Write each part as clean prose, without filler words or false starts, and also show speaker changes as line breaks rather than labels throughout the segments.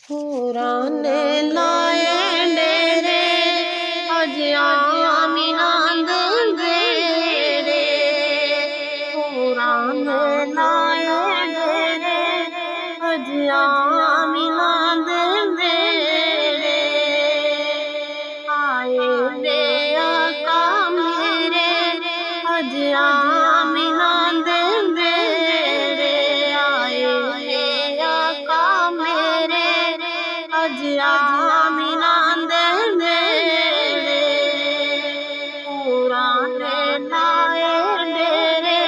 पुराने लाए डेरे अज आमिना दे डेरे। पुराने लाए डेरे अज आमिना दे डेरे। आए बे आका मेरे अज आमिना दे डेरे। आए बे आका मेरे अज आमिना दे डेरे। पुराने लाए डेरे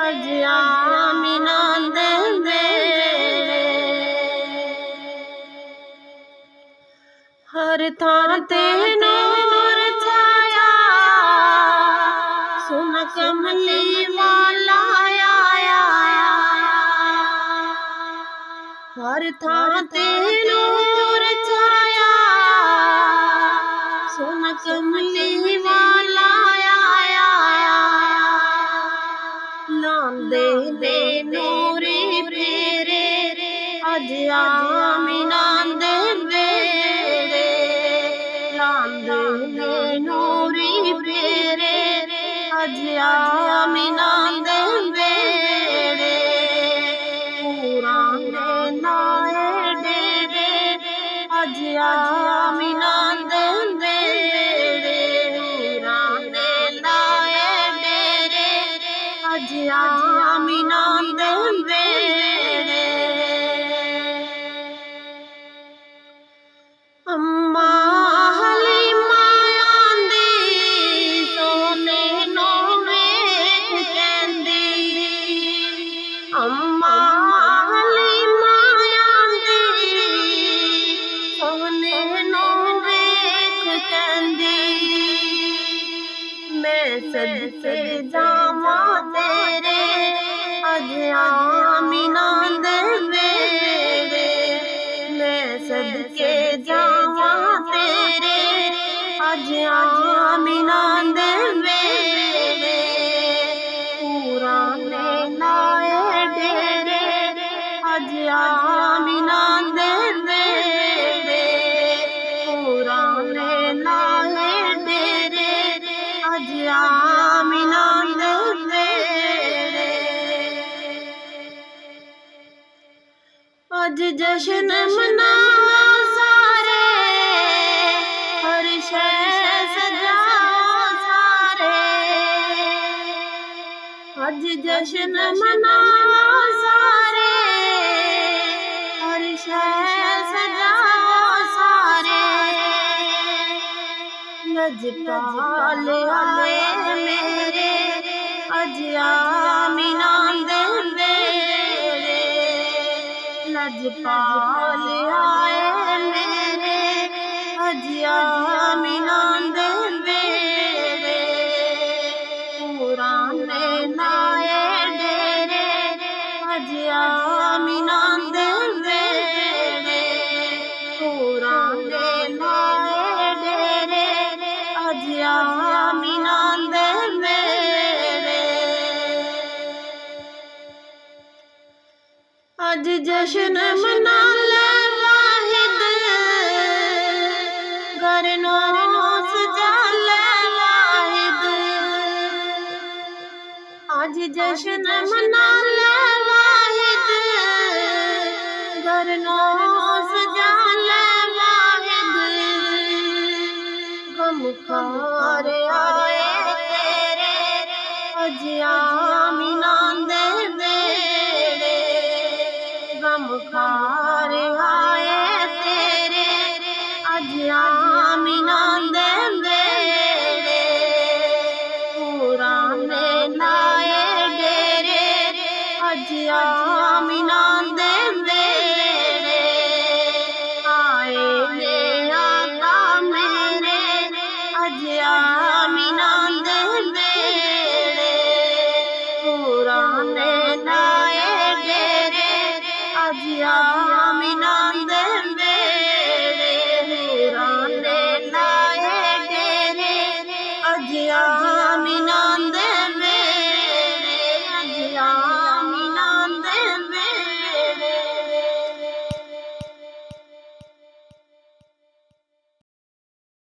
अज आमिना दे डेरे। हर थां ते नूर छाया सुन कमली वाला आया। हर थां ते नूर छाया सुन कमली वाला आया। लांदे ने नूरी फेरे अज आमिना दे डेरे। लांदे ने नूरी फेरे अज आमिना दे डेरे। पुराने लाए डेरे अज आमिना दे डेरे। पुराने लाए डेरे अज आमिना दे डेरे। अम्मा हलीमा आंदी सोने नू वेख कहंदी। अम्मा हलीमा आंदी सोने नू वेख कहंदी। मैं सदके जावां तेरे अज आमिना दे डेरे। मैं सदके जावां तेरे अज आमिना दे डेरे। पुराने लाए डेरे अज आमिना दे डेरे। पुराने लाए डेरे अज आमिना दे डेरे। अज जश्न मनाओ सारे हर शै सजाओ सारे। अज जश्न मनाओ सारे हर शै सजाओ सारे। लजपाल आए मेरे अज आमिना दे डेरे। लजपाल आए मेरे अज आमिना दे डेरे। पुराने लाए डेरे अज आमिना दे डेरे। पुराने लाए डेरे अज आमिना दे डेरे। अज जश्न मना ले वाहिद घर नू सजा ले वाहिद। अज जश्न मना ले वाहिद घर नू सजा ले वाहिद। गमखार आए तेरे अज आमिना दे डेरे। गमखार आए तेरे अज आमिना दे डेरे। पुराने लाए डेरे अज आमिना दे डेरे। आए बे आका मेरे अज आमिना दे डेरे। पुराने लाए डेरे अज आमिना दे